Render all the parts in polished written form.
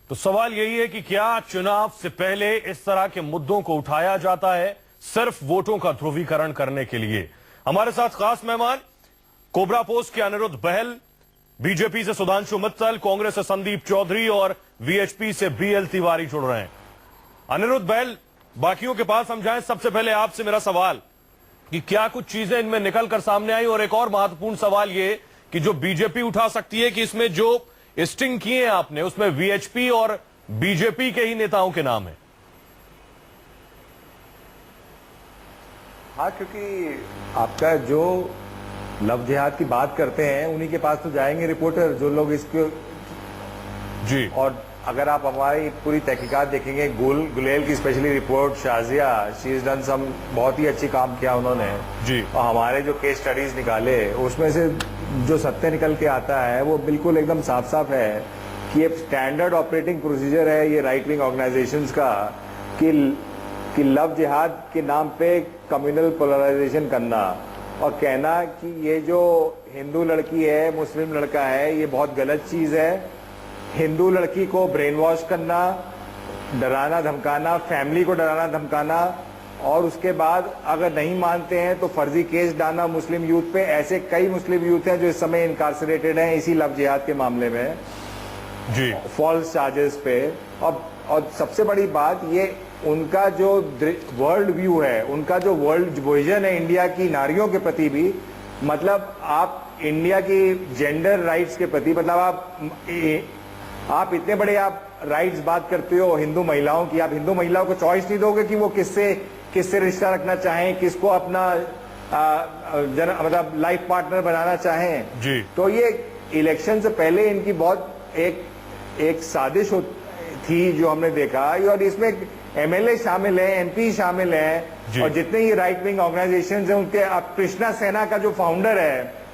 तो सवाल यही है कि क्या चुनाव से पहले इस तरह के मुद्दों को उठाया जाता है सिर्फ वोटों का ध्रुवीकरण करने के लिए। हमारे साथ खास मेहमान कोबरा पोस्ट के अनिरुद्ध बहल, बीजेपी से सुधांशु मित्तल, कांग्रेस से संदीप चौधरी और वीएचपी से बीएल तिवारी जुड़ रहे हैं। अनिरुद्ध बहल, बाकियों के पास हम जाएं, सबसे पहले आपसे मेरा सवाल कि क्या कुछ चीजें इनमें निकल कर सामने आई, और एक और महत्वपूर्ण सवाल ये कि जो बीजेपी उठा सकती है कि इसमें जो स्टिंग किए हैं आपने उसमें वीएचपी और बीजेपी के ही नेताओं के नाम है। हाँ, क्योंकि आपका जो लव जिहाद की बात करते हैं उन्हीं के पास तो जाएंगे रिपोर्टर, जो लोग इसके जी। और अगर आप हमारी पूरी तहकीकात देखेंगे, गुलेल की specially report, Shazia, she is done some, बहुत ही अच्छी काम किया उन्होंने जी। और हमारे जो केस स्टडीज निकाले उसमें से जो सत्य निकल के आता है वो बिल्कुल एकदम साफ साफ है कि ये स्टैंडर्ड ऑपरेटिंग प्रोसीजर है ये राइट विंग ऑर्गेनाइजेशंस का कि लव जिहाद के नाम पे कम्युनल पोलराइजेशन करना और कहना कि ये जो हिंदू लड़की है मुस्लिम लड़का है ये बहुत गलत चीज है। हिंदू लड़की को ब्रेन वॉश करना, डराना धमकाना, फैमिली को डराना धमकाना, और उसके बाद अगर नहीं मानते हैं तो फर्जी केस डालना मुस्लिम यूथ पे। ऐसे कई मुस्लिम यूथ हैं जो इस समय इनकार्सरेटेड हैं इसी लव जिहाद के मामले में जी, फॉल्स चार्जेस पे। और सबसे बड़ी बात ये उनका जो वर्ल्ड व्यू है, उनका जो वर्ल्ड विजन है इंडिया की नारियों के प्रति भी, मतलब आप इंडिया की जेंडर राइट्स के प्रति, मतलब आप इतने बड़े आप राइट्स बात करते हो हिंदू महिलाओं की, आप हिंदू महिलाओं को चॉइस नहीं दोगे कि वो किससे रिश्ता रखना चाहें, किसको अपना मतलब लाइफ पार्टनर बनाना चाहें जी। तो ये इलेक्शन से पहले इनकी बहुत एक साजिश थी जो हमने देखा, और इसमें एमएलए शामिल है, एमपी शामिल है, और जितने ही राइट विंग ऑर्गेनाइजेशंस हैं उनके, अब कृष्णा सेना का जो फाउंडर है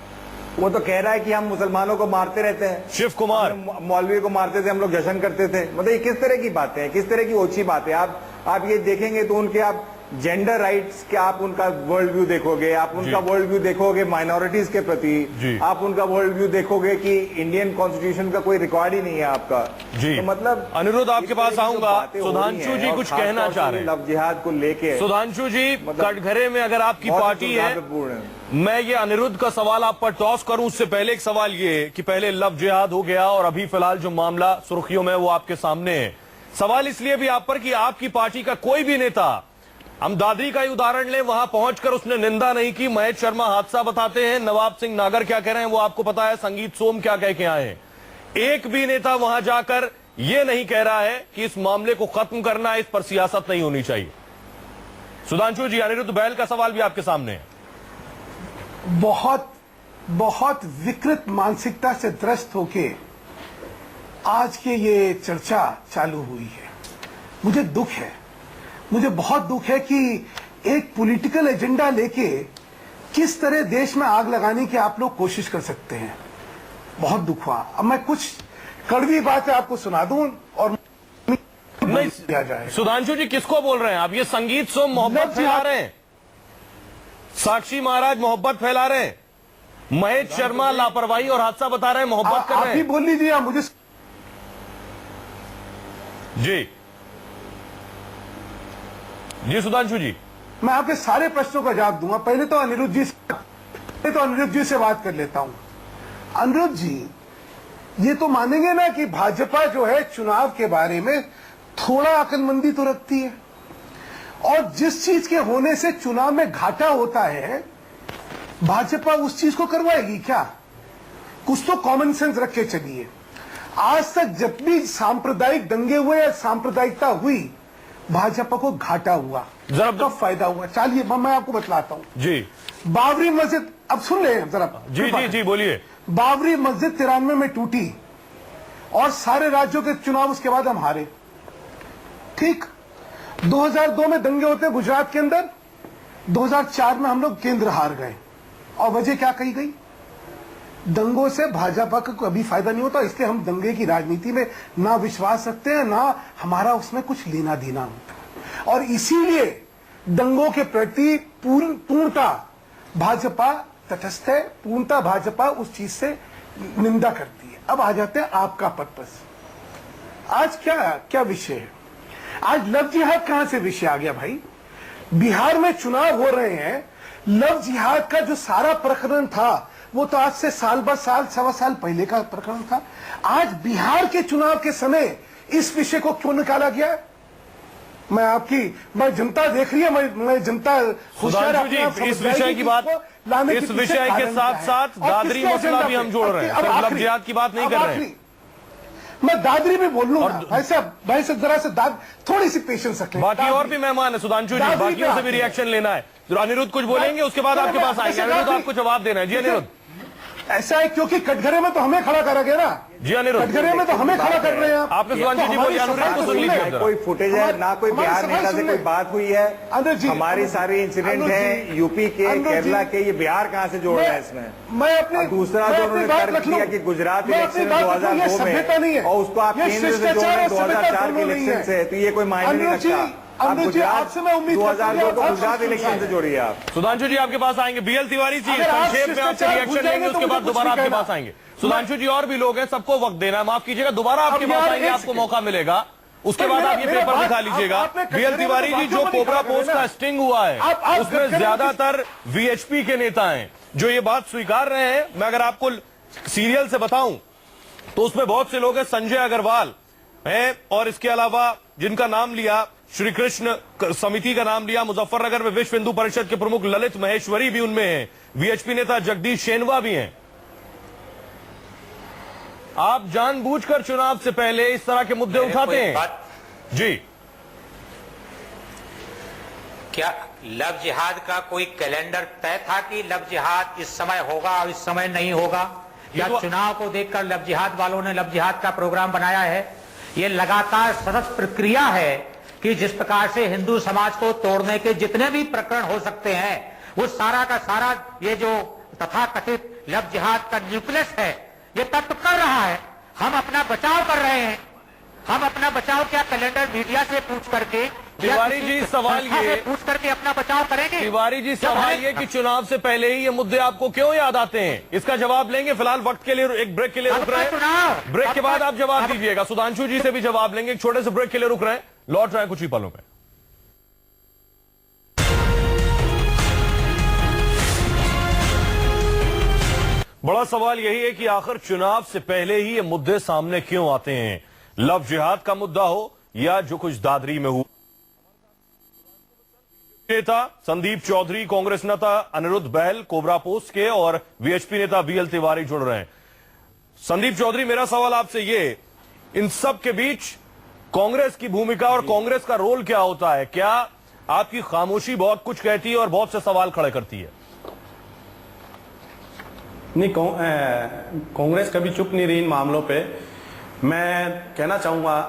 वो तो कह रहा है कि हम मुसलमानों को मारते रहते हैं, शिव कुमार मौलवी को मारते थे, हम लोग जश्न करते थे। मतलब ये किस तरह की बातें हैं, किस तरह की ओछी बातें। आप ये देखेंगे तो उनके आप जेंडर राइट्स के आप उनका वर्ल्ड व्यू देखोगे, आप उनका वर्ल्ड व्यू देखोगे माइनॉरिटीज के प्रति, आप उनका वर्ल्ड व्यू देखोगे कि इंडियन कॉन्स्टिट्यूशन का कोई रिकॉर्ड ही नहीं है आपका जी। तो मतलब अनिरुद्ध आपके पास आऊंगा, सुधांशु जी कुछ कहना चाह रहे हैं लव जिहाद को लेके। सुधांशु जी, कटघरे में अगर आपकी पार्टी है, मैं ये अनिरुद्ध का सवाल आप पर टॉस करूं उससे पहले एक सवाल ये कि पहले लव जिहाद हो गया और अभी फिलहाल जो मामला सुर्खियों में वो आपके सामने है। सवाल इसलिए भी आप पर कि आपकी पार्टी का कोई भी नेता, हम दादरी का ही उदाहरण लें, वहां पहुंचकर उसने निंदा नहीं की। महेश शर्मा हादसा बताते हैं, नवाब सिंह नागर क्या कह रहे हैं वो आपको पता है, संगीत सोम क्या कह के आए हैं। एक भी नेता वहां जाकर यह नहीं कह रहा है कि इस मामले को खत्म करना है, इस पर सियासत नहीं होनी चाहिए। सुधांशु जी, अनिरुद्ध बहल का सवाल भी आपके सामने है। बहुत विकृत मानसिकता से त्रस्त होके आज के ये चर्चा चालू हुई है। मुझे दुख है, मुझे बहुत दुख है कि एक पॉलिटिकल एजेंडा लेके किस तरह देश में आग लगाने की आप लोग कोशिश कर सकते हैं। बहुत दुख हुआ। अब मैं कुछ कड़वी बातें आपको सुना दूं और नहीं किया जाए। सुधांशु जी, किसको बोल रहे हैं आप? ये संगीत सोम मोहब्बत फैला रहे हैं, साक्षी महाराज मोहब्बत फैला रहे हैं, महेश शर्मा लापरवाही और हादसा बता रहे हैं, मोहब्बत कर रहे हैं। आप ही बोल लीजिए मुझे जी सुधांशु जी, मैं आपके सारे प्रश्नों का जवाब दूंगा। पहले तो अनिरुद्ध जी से बात कर लेता हूं। अनिरुद्ध जी, ये तो मानेंगे ना कि भाजपा जो है चुनाव के बारे में थोड़ा अक्लमंदी तो रखती है, और जिस चीज के होने से चुनाव में घाटा होता है भाजपा उस चीज को करवाएगी क्या? कुछ तो कॉमन सेंस रख के चलिए। आज तक जब भी सांप्रदायिक दंगे हुए या सांप्रदायिकता हुई, भाजपा को घाटा हुआ, कब फायदा हुआ? चलिए मैं आपको बतलाता हूं जी। बाबरी मस्जिद, अब सुन ले जरा। जी बोलिए। बाबरी मस्जिद 93 में टूटी और सारे राज्यों के चुनाव उसके बाद हम हारे। ठीक, 2002 में दंगे होते गुजरात के अंदर, 2004 में हम लोग केंद्र हार गए, और वजह क्या कही गई? दंगों से भाजपा का कभी फायदा नहीं होता, इसलिए हम दंगे की राजनीति में ना विश्वास रखते हैं, ना हमारा उसमें कुछ लेना देना होता, और इसीलिए दंगों के प्रति पूर्णता भाजपा तटस्थ है, पूर्णता भाजपा उस चीज से निंदा करती है। अब आ जाते हैं आपका पर्पस। आज क्या क्या विषय है? आज लव जिहाद कहां से विषय आ गया भाई? बिहार में चुनाव हो रहे हैं, लव जिहाद का जो सारा प्रकरण था वो तो आज से साल ब साल सवा साल पहले का प्रकरण था। आज बिहार के चुनाव के समय इस विषय को क्यों निकाला गया? मैं जनता देख रही है, मैं जनता होशियार सुधांशु जी, इस विषय की बात, इस विषय के साथ साथ दादरी मसला भी हम जोड़ रहे हैं, सिर्फ लव जिहाद की बात नहीं कर रहे हैं। मैं दादरी भी बोल लूंगा भाई साहब जरा से थोड़ी सी पेशेंस रखें। बाकी और भी मेहमान है सुधांशु जी, बाकियों से भी रिएक्शन लेना है। जो अनिरुद्ध कुछ बोलेंगे उसके बाद आपके पास आएंगे। अनिरुद्ध आपको जवाब देना है। जी अनिरुद्ध। ऐसा है क्योंकि कटघरे में तो हमें खड़ा करा गया ना। जी अनिरुद्ध, कटघरे में तो हमें खड़ा कर रहे हैं। आपने सुधांशु जी बोलिए, अनुराग को सुन लीजिए। कोई फुटेज है ना, कोई बिहार नेता से कोई बात हुई है? हमारी सारी इंसिडेंट है यूपी के, केरला के, ये बिहार कहां से जोड़ रहा है इसमें? मैं अपने दूसरा जो उन्होंने तर्क किया कि गुजरात इलेक्शन 2002 में और उसको आप केंद्र से जोड़ रहे 2004 के इलेक्शन से, तो ये कोई मायने नहीं रखता। आपसे मैं उम्मीद 2002 को गुजरात इलेक्शन से जोड़िए आप। सुधांशु जी आपके पास आएंगे। बीएल तिवारी जी संक्षेप में आपसे रिएक्शन लेंगे, उसके बाद दोबारा आपके पास आएंगे। सुधांशु जी और भी लोग हैं, सबको वक्त देना है, माफ कीजिएगा। दोबारा आपके पास आएंगे, आपको मौका मिलेगा, उसके बाद आप ये पेपर दिखा लीजिएगा। बीएल तिवारी जी, जो कोबरा पोस्ट का स्टिंग हुआ है उसमें ज्यादातर वीएचपी के नेता हैं जो ये बात स्वीकार रहे हैं। मैं अगर आपको सीरियल से बताऊं तो उसमें बहुत से लोग हैं, संजय अग्रवाल है, और इसके अलावा जिनका नाम लिया, श्री कृष्ण समिति का नाम लिया, मुजफ्फरनगर में विश्व हिंदू परिषद के प्रमुख ललित महेश्वरी भी उनमें हैं, वीएचपी नेता जगदीश शेनवा भी हैं। आप जानबूझकर चुनाव से पहले इस तरह के मुद्दे उठाते हैं जी। क्या लव जिहाद का कोई कैलेंडर तय था कि लव जिहाद इस समय होगा और इस समय नहीं होगा? या चुनाव को देखकर लव जिहाद वालों ने लव जिहाद का प्रोग्राम बनाया है? ये लगातार सतत प्रक्रिया है कि जिस प्रकार से हिंदू समाज को तोड़ने के जितने भी प्रकरण हो सकते हैं वो सारा का सारा ये जो तथाकथित लव जिहाद का न्यूक्लियस है ये तत्व कर रहा है। हम अपना बचाव कर रहे हैं। हम अपना बचाव क्या कैलेंडर मीडिया से पूछ करके, तिवारी जी सवाल ये पूछ करके अपना बचाव करेंगे? तिवारी जी सवाल ये कि चुनाव से पहले ही ये मुद्दे आपको क्यों याद आते हैं, इसका जवाब लेंगे। फिलहाल वक्त के लिए एक ब्रेक के लिए रुक रहे हैं, ब्रेक के बाद आप जवाब दीजिएगा। सुधांशु जी से भी जवाब लेंगे, एक छोटे से ब्रेक के लिए रुक रहे हैं, लौट रहे हैं कुछ ही पलों में। बड़ा सवाल यही है कि आखिर चुनाव से पहले ही ये मुद्दे सामने क्यों आते हैं, लव जिहाद का मुद्दा हो या जो कुछ दादरी में हुआ। नेता संदीप चौधरी, कांग्रेस नेता अनिरुद्ध बैल कोबरा पोस्ट के, और वीएचपी नेता बीएल तिवारी जुड़ रहे हैं। संदीप चौधरी, मेरा सवाल आपसे ये, इन सब के बीच कांग्रेस की भूमिका और कांग्रेस का रोल क्या होता है? क्या आपकी खामोशी बहुत कुछ कहती है और बहुत से सवाल खड़े करती है? नहीं, कांग्रेस कभी चुप नहीं रही इन मामलों पे। मैं कहना चाहूंगा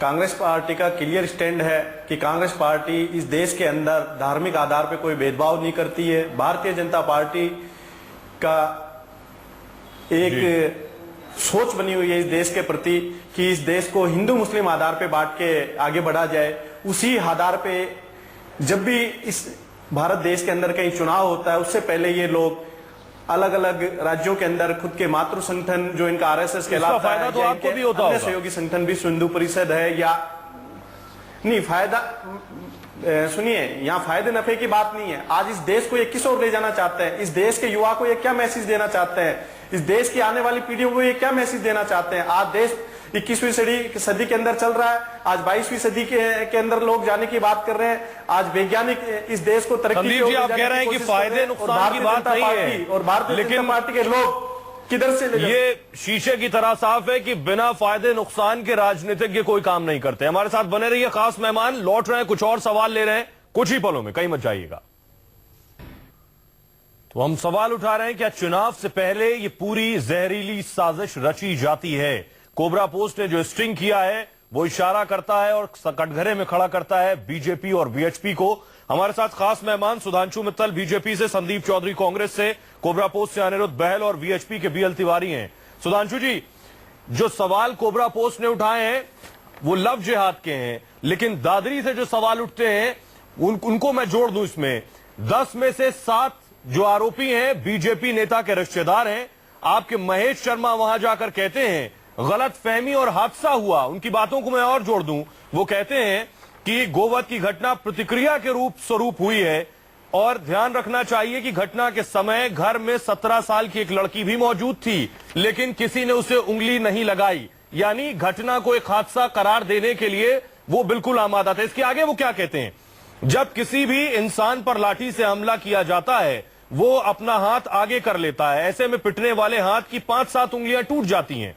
कांग्रेस पार्टी का क्लियर स्टैंड है कि कांग्रेस पार्टी इस देश के अंदर धार्मिक आधार पे कोई भेदभाव नहीं करती है। भारतीय जनता पार्टी का एक सोच बनी हुई है इस देश के प्रति कि इस देश को हिंदू मुस्लिम आधार पे बांट के आगे बढ़ा जाए। उसी आधार पे जब भी इस भारत देश के अंदर कहीं चुनाव होता है उससे पहले ये लोग अलग अलग राज्यों के अंदर खुद के मातृ संगठन जो इनका आरएसएस कहलाता है, तो आपको भी होता होगा, सहयोगी संगठन विश्व हिंदू परिषद है, या नहीं फायदा, सुनिए, यहाँ फायदे नफे की बात नहीं है। आज इस देश को ये किस ओर ले जाना चाहते हैं? इस देश के युवा को ये क्या मैसेज देना चाहते हैं? इस देश की आने वाली पीढ़ियों को ये क्या मैसेज देना चाहते हैं? आज देश 21वीं सदी के अंदर चल रहा है, आज 22वीं सदी के अंदर लोग जाने की बात कर रहे हैं। आज वैज्ञानिक इस देश को तरक्की संदीप जी, आप कह रहे हैं कि फायदे नुकसान की बात नहीं है, और भारतीय जनता पार्टी के लोग किधर से ये शीशे की तरह साफ है कि बिना फायदे नुकसान के राजनीतिज्ञ कोई काम नहीं करते। हमारे साथ बने रहिए, खास मेहमान लौट रहे हैं, कुछ और सवाल ले रहे हैं कुछ ही पलों में, कहीं मत जाइएगा। तो हम सवाल उठा रहे हैं क्या चुनाव से पहले ये पूरी जहरीली साजिश रची जाती है? कोबरा पोस्ट ने जो स्ट्रिंग किया है वो इशारा करता है और कटघरे में खड़ा करता है बीजेपी और वीएचपी को। हमारे साथ खास मेहमान सुधांशु मित्तल बीजेपी से, संदीप चौधरी कांग्रेस से, कोबरा पोस्ट से अनिरुद्ध बहल और वीएचपी के बीएल तिवारी हैं। सुधांशु जी, जो सवाल कोबरा पोस्ट ने उठाए हैं वो लव जिहाद के हैं, लेकिन दादरी से जो सवाल उठते हैं उनको मैं जोड़ दूं इसमें। 10 में से 7 जो आरोपी हैं बीजेपी नेता के रिश्तेदार हैं। आपके महेश शर्मा वहां जाकर कहते हैं, गलत फहमी और हादसा हुआ, उनकी बातों को मैं और जोड़ दूं। वो कहते हैं कि गोवध की घटना प्रतिक्रिया के स्वरूप हुई है और ध्यान रखना चाहिए कि घटना के समय घर में 17 साल की एक लड़की भी मौजूद थी, लेकिन किसी ने उसे उंगली नहीं लगाई। यानी घटना को एक हादसा करार देने के लिए वो बिल्कुल आमादा थे। इसके आगे वो क्या कहते हैं, जब किसी भी इंसान पर लाठी से हमला किया जाता है वो अपना हाथ आगे कर लेता है, ऐसे में पिटने वाले हाथ की 5-7 उंगलियां टूट जाती हैं।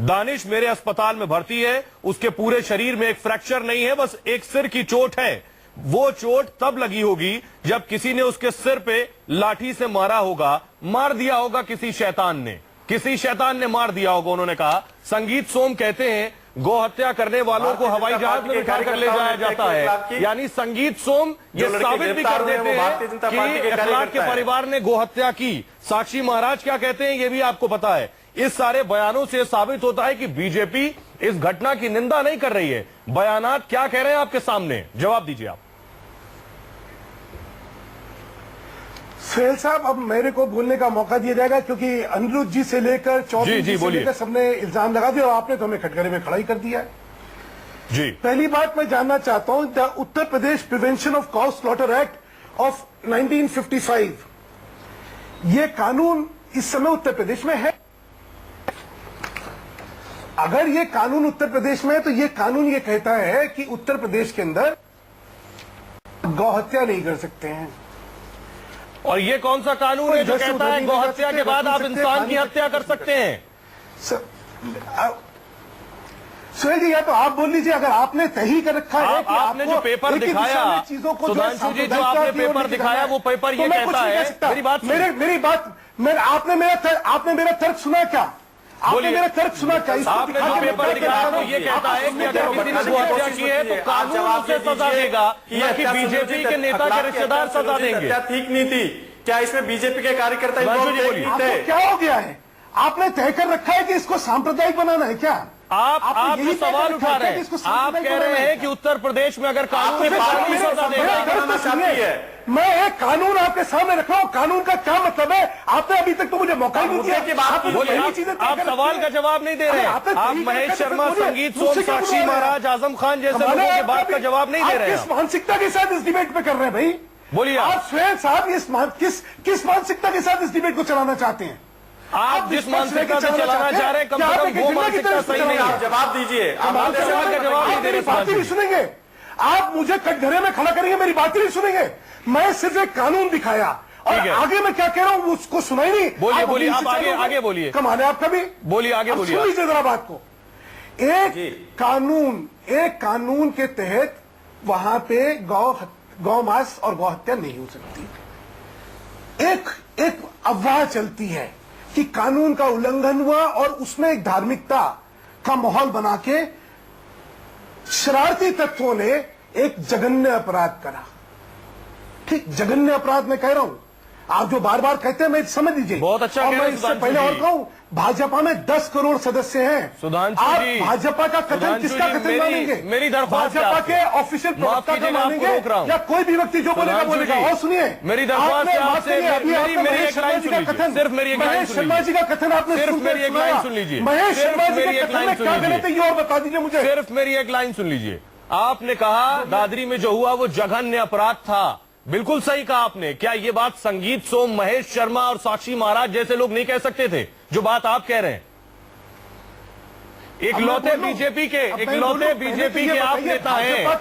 दानिश मेरे अस्पताल में भर्ती है, उसके पूरे शरीर में एक फ्रैक्चर नहीं है, बस एक सिर की चोट है। वो चोट तब लगी होगी जब किसी ने उसके सिर पे लाठी से मारा होगा, मार दिया होगा किसी शैतान ने मार दिया होगा। उन्होंने कहा। संगीत सोम कहते हैं गौ हत्या करने वालों को हवाई जहाज में बिठा कर ले जाया जाता है। यानी संगीत सोम ये साबित भी कर देते हैं कि अखलाक के परिवार ने गौ हत्या की। साक्षी महाराज क्या कहते हैं ये भी आपको पता है। इस सारे बयानों से साबित होता है कि बीजेपी इस घटना की निंदा नहीं कर रही है। बयानात क्या कह रहे हैं आपके सामने, जवाब दीजिए आप। सुहेल साहब, अब मेरे को बोलने का मौका दिया जाएगा क्योंकि अनिरुद्ध जी से लेकर चौधरी जी से लेकर सबने इल्जाम लगा दिया और आपने तो हमें कटघरे में खड़ा ही कर दिया है। जी, पहली बात मैं जानना चाहता हूं, the Uttar Pradesh prevention of cow slaughter act of 1955, ये कानून इस समय उत्तर प्रदेश में है? अगर ये कानून उत्तर प्रदेश में है तो ये कानून ये कहता है कि उत्तर प्रदेश के अंदर गौ हत्या नहीं कर सकते हैं। और ये कौन सा कानून है जो कहता है गौ हत्या के बाद आप इंसान की हत्या कर सकते हैं? सुहेल जी, या तो आप बोल लीजिए, अगर आपने तय कर रखा है कि आपने जो पेपर दिखाया, सुधांशु जी, जो आपने पेपर दिखाया वो पेपर ये कहता है। मेरी बात आपने मेरा तर्क सुना क्या? आपने मेरा तर्क सुना क्या? आपने जो पेपर दिखाया वो ये कहता है कि अगर किसी ने गौ हत्या की है तो कानून उसे सजा देगा, या कि बीजेपी के नेता के रिश्तेदार सजा देंगे। क्या ठीक नहीं थी? क्या इसमें बीजेपी के कार्यकर्ता क्या हो गया है? आपने तय कर रखा है कि इसको सांप्रदायिक बनाना है क्या? आप जो सवाल उठा रहे हैं, आप कह रहे हैं कि उत्तर प्रदेश में अगर कानून सजा देगा। मैं एक कानून आपके सामने रख रहा हूं, कानून का क्या मतलब है? आपने अभी तक तो मुझे मौका ही नहीं दिया कि आप सवाल का जवाब नहीं दे रहे हैं। आप महेश शर्मा, संगीत सोम, साक्षी महाराज, आजम खान जैसे लोगों के बात का जवाब नहीं दे रहे हैं। किस मानसिकता के साथ इस डिबेट पे कर रहे हैं भाई? बोलिए आप सुहेल साहब, किस मानसिकता के साथ इस डिबेट को चलाना चाहते हैं? आप जिस मानसिकता से चलाना चाह रहे हैं, कम से कम वो मानसिकता सही नहीं है। जवाब दीजिए। सवाल का जवाब नहीं दे रहे। बात ही सुनेंगे आप? मुझे कटघरे में खड़ा करेंगे, मेरी बात ही नहीं सुनेंगे? मैं सिर्फ एक कानून दिखाया और आगे मैं क्या कह रहा हूं उसको सुनाई नहीं। बोलिए आप आगे बोलिए। कमाल है आपका भी। बोलिए आगे बोलिए। सुन लीजिए जरा बात को। एक कानून के तहत वहां पे गौ मांस और गौ हत्या नहीं हो सकती। एक अफवाह चलती है कि कानून का उल्लंघन हुआ और उसमें एक धार्मिकता का माहौल बना के शरारती तत्वों ने एक जघन्य अपराध करा। ठीक, जघन्य अपराध मैं कह रहा हूं, आप जो बार बार कहते हैं मैं समझ लीजिए। बहुत अच्छा। और मैं इससे पहले और कहूं, भाजपा में 10 करोड़ सदस्य हैं। सुधांशु जी, भाजपा का कथन किसका कथन मानेंगे? मेरी दरख्वास्त भाजपा के ऑफिशियल प्रवक्ता का मानेंगे या कोई भी व्यक्ति जो बोलेगा? और सुनिए, मेरी दरख्वास्त है आपसे, मेरी एक लाइन सुन लीजिए। सिर्फ मेरी एक लाइन महेश शर्मा जी का कथन आपने सिर्फ मेरी एक लाइन सुन लीजिए। महेश शर्मा जी के कथन में क्या गलत है ये और बता दीजिए मुझे। सिर्फ मेरी एक लाइन सुन लीजिए। आपने कहा दादरी में जो हुआ वो जघन्य अपराध था। बिल्कुल सही कहा आपने। क्या ये बात संगीत सोम, महेश शर्मा और साक्षी महाराज जैसे लोग नहीं कह सकते थे जो बात आप कह रहे हैं? इकलौते बीजेपी के आप नेता हैं,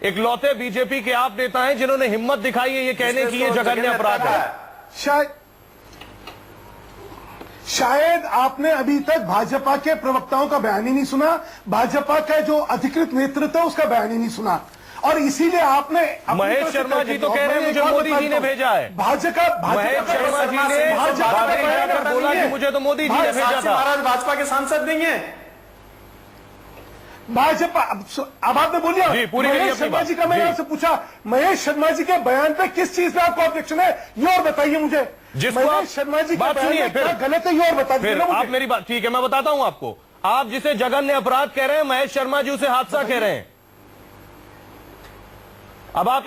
इकलौते बीजेपी के आप नेता हैं जिन्होंने हिम्मत दिखाई है ये कहने की ये जघन्य अपराध है। शायद आपने अभी तक भाजपा के प्रवक्ताओं का बयान ही नहीं सुना, भाजपा का जो अधिकृत नेतृत्व है उसका बयान ही नहीं सुना, और इसीलिए आपने महेश शर्मा जी तो कह रहे हैं मुझे मोदी जी ने भेजा है। भाजपा महेश शर्मा जी ने बोला कि मुझे तो मोदी जी ने भेजा था। महाराज भाजपा के सांसद नहीं है भाजपा। अब आपने बोलिए जी, पूरी महेश शर्मा जी का मैंने आपसे पूछा, महेश शर्मा जी के बयान पे किस चीज पे आपको ऑब्जेक्शन है ये और बताइए मुझे। महेश शर्मा जी का बयान क्या गलत है ये और बता दीजिए। आप मेरी बात, ठीक है मैं बताता हूं आपको। आप जिसे जघन्य अपराध कह रहे हैं महेश शर्मा जी उसे हादसा कह रहे हैं। अब आप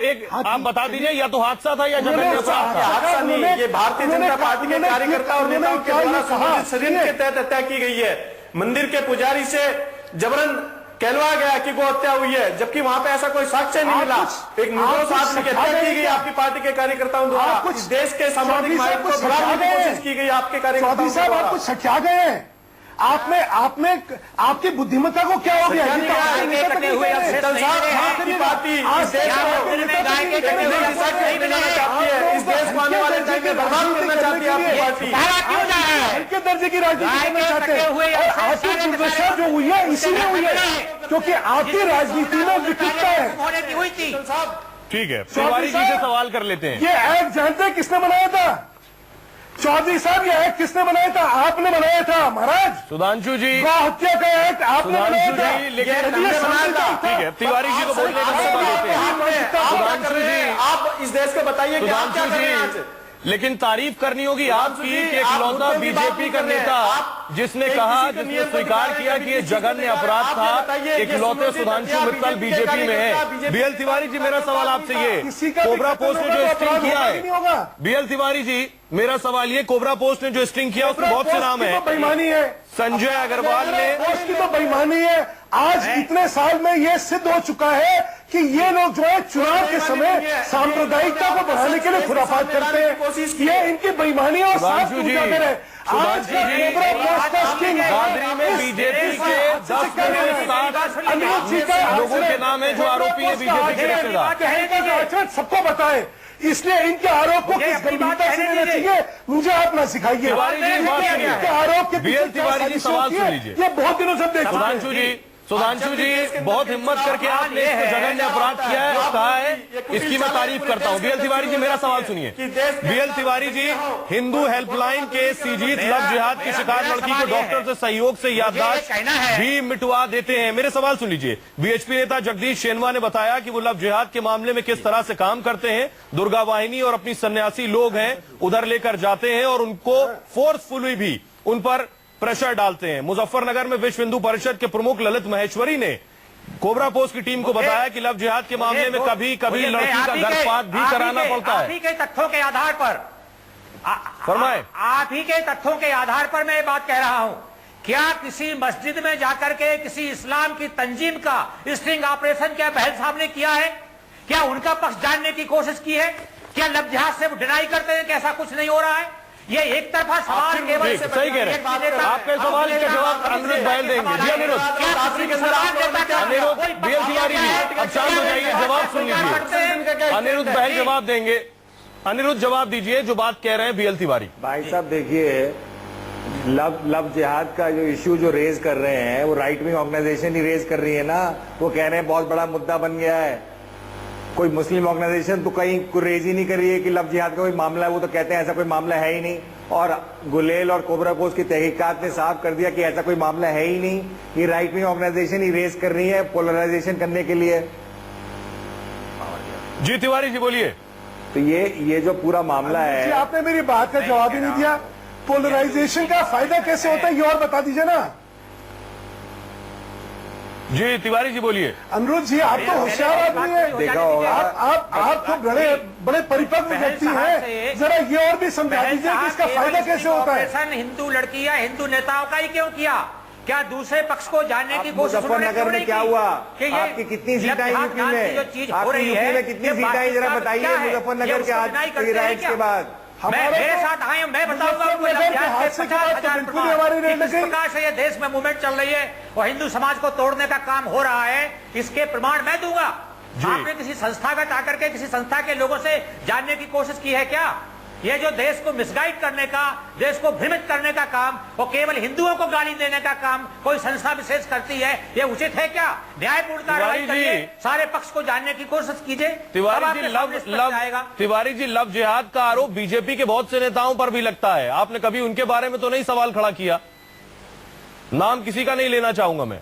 बता दीजिए या तो हादसा था या जघन्य अपराध था। हादसा नहीं, ये भारतीय जनता पार्टी के कार्यकर्ता और नेताओं के द्वारा षड्यंत्र के तहत हत्या की गई है। मंदिर के पुजारी से जबरन कहलवा गया कि गो हत्या हुई है, जबकि वहां पे ऐसा कोई साक्ष्य नहीं मिला। एक निर्दोष आदमी की हत्या की गई आपकी पार्टी के कार्यकर्ताओं द्वारा। इस देश के सामाजिक माहौल को बढ़ाने की कोशिश की गई आपके कार्यकर्ताओं चौधरी साहब आप कुछ सख्या गए हैं। आपने आपकी बुद्धिमत्ता को क्या हो गया? आपकी पार्टी इस देश इस देश को आने वाले टाइम में बर्बाद करना चाहती है आपकी पार्टी। हल्के दर्जे की राजनीति करना चाहते हैं और आपकी दुर्दशा जो हुई है इसीलिए हुई है क्योंकि आपकी राजनीति में विकृतता है। ठीक है, तिवारी जी से सवाल कर लेते हैं। ये एक्ट जानते हैं किसने बनाया था? चौधरी साहब ये एक्ट किसने बनाया था? आपने बनाया था महाराज। सुधांशु जी, गौ हत्या का एक्ट आपने बनाया था। ठीक है, तिवारी जी को बोलने का मौका देते हैं। सुधांशु जी, आप इस देश को बताइए कि आप क्या कर रहे हैं आज? लेकिन तारीफ करनी होगी आपकी कि इकलौता बीजेपी का नेता जिसने कहा, जिसने स्वीकार किया कि ये जघन्य अपराध था, इकलौते सुधांशु मित्तल बीजेपी में है। बीएल तिवारी जी, मेरा सवाल आपसे ये, कोबरा पोस्ट ने जो स्ट्रिंग किया है, बीएल तिवारी जी मेरा सवाल ये, कोबरा पोस्ट ने जो स्ट्रिंग किया उसमें बहुत से नाम है। बेईमानी है संजय अग्रवाल ने, उसकी तो बेईमानी है। आज इतने साल में ये सिद्ध हो चुका है कि ये लोग जो है चुनाव के समय सांप्रदायिकता को बढ़ाने के लिए खुराफात करते हैं। ये इनकी बेईमानी और साफ उजागर है। आज दादरी में बीजेपी के 10 में 7 लोगों के नाम है जो आरोपी है बीजेपी के रिश्तेदार। सबको बताए, इसलिए इनके आरोप को किस गंभीरता से लेना चाहिए मुझे आप ना सिखाइए। इनके आरोप के बीएल तिवारी जी सवाल सुन लीजिए। ये बहुत दिनों से देख सुधांशु जी बहुत हिम्मत करके आपने इस जघन्य अपराध किया है, कहा है, इसकी मैं तारीफ करता हूं। बीएल तिवारी जी मेरा सवाल सुनिए। बीएल तिवारी जी, हिंदू हेल्पलाइन के सीजीत लव जिहाद की शिकार लड़की को डॉक्टर से सहयोग से याददाश्त भी मिटवा देते हैं। मेरे सवाल सुन लीजिए। बीएचपी नेता जगदीश शेनवा ने बताया कि वो लव जिहाद के मामले में किस तरह से काम करते हैं। दुर्गा वाहिनी और अपनी सन्यासी लोग हैं उधर लेकर जाते हैं और उनको फोर्सफुली भी उन पर प्रेशर डालते हैं। मुजफ्फरनगर में विश्व हिंदू परिषद के प्रमुख ललित महेश्वरी ने कोबरा पोस्ट की टीम को बताया कि लव जिहाद के मामले में कभी कभी लड़की का गर्भपात भी कराना पड़ता है। आप ही के तथ्यों के आधार पर, फरमाए। आप ही के तथ्यों के आधार पर मैं ये बात कह रहा हूं, क्या किसी मस्जिद में जाकर के किसी इस्लाम की तंजीम का स्ट्रिंग ऑपरेशन क्या बहल साहब ने किया है? क्या उनका पक्ष जानने की कोशिश की है? क्या लव जिहाद से डिनाई करते हैं कि ऐसा कुछ नहीं हो रहा है? ये एक तरफा सवाल केवल सही कह रहे हैं। आपके सवाल का जवाब अनिरुद्ध बहल देंगे। जी अनिरुद्ध, बीएल तिवारी जी अब शांत हो जाइए, जवाब सुन लीजिए। अनिरुद्ध बहल जवाब देंगे। अनिरुद्ध जवाब दीजिए जो बात कह रहे हैं बीएल तिवारी। भाई साहब देखिए, लव जिहाद का जो इश्यू जो रेज कर रहे हैं वो राइट विंग ऑर्गेनाइजेशन ही रेज कर रही है ना। वो कह रहे हैं बहुत बड़ा मुद्दा बन गया है। कोई मुस्लिम ऑर्गेनाइजेशन तो कहीं रेज ही नहीं कर रही है कि लव जिहाद का कोई मामला है। वो तो कहते हैं ऐसा कोई मामला है ही नहीं। और गुलेल और कोबरा पोस्ट की तहकीकात ने साफ कर दिया कि ऐसा कोई मामला है ही नहीं। ये राइट विंग ऑर्गेनाइजेशन ही रेज कर रही है पोलराइजेशन करने के लिए। जी तिवारी जी बोलिए। तो ये जो पूरा मामला है, आपने मेरी बात का जवाब ही नहीं दिया। पोलराइजेशन का फायदा कैसे होता है ये और बता दीजिए ना। जी तिवारी जी बोलिए। अनुरोध जी आप तो होशियार आदमी है, देखा होगा आप तो बड़े परिपक्व व्यक्ति हैं, जरा ये और भी समझा दीजिए कि इसका फायदा कैसे होता है। हिंदू लड़की या हिंदू नेताओं का ही क्यों किया? क्या दूसरे पक्ष को जानने की कोशिश? मुजफ्फरनगर में क्या हुआ? आपकी कितनी सीटें यूपी में? आपकी यूपी में कितनी सीटें जरा बताइए मुजफ्फरनगर के आज राइट्स के बाद। मेरे साथ आए, मैं बताऊंगा आपको। इस प्रकार से ये देश में मूवमेंट चल रही है और हिंदू समाज को तोड़ने का काम हो रहा है, इसके प्रमाण मैं दूंगा। आपने किसी संस्थागत आकर के किसी संस्था के लोगों से जानने की कोशिश की है क्या? ये जो देश को मिसगाइड करने का, देश को भ्रमित करने का काम और केवल हिंदुओं को गाली देने का काम कोई संस्था विशेष करती है, ये उचित है क्या? न्यायपूर्ण कार्रवाई करिए, सारे पक्ष को जानने की कोशिश कीजिए। तिवारी जी लव जिहाद का आरोप बीजेपी के बहुत से नेताओं पर भी लगता है। आपने कभी उनके बारे में तो नहीं सवाल खड़ा किया? नाम किसी का नहीं लेना चाहूंगा मैं।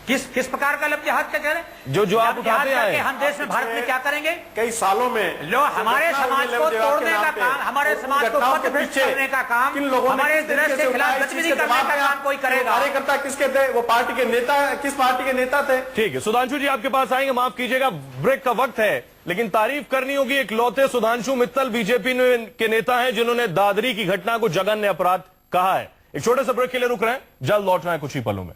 किस प्रकार का लव जिहाद का कह रहे हैं? जो आप उठाते हैं। हम देश में भारत में क्या करेंगे? कई सालों में लोग हमारे समाज को तोड़ने का काम, हमारे समाज को पथभ्रष्ट करने का काम, हमारे देश के खिलाफ गतिविधि करने का काम कोई करेगा? कार्यकर्ता किसके थे? वो पार्टी के नेता, किस पार्टी के नेता थे? ठीक है सुधांशु जी आपके पास आएंगे, माफ कीजिएगा ब्रेक का वक्त है, लेकिन तारीफ करनी होगी इकलौते सुधांशु मित्तल बीजेपी के नेता हैं जिन्होंने दादरी की घटना को जघन्य अपराध कहा है। एक छोटे से ब्रेक के लिए रुक रहे हैं, जल्द लौट रहे हैं कुछ ही पलों में।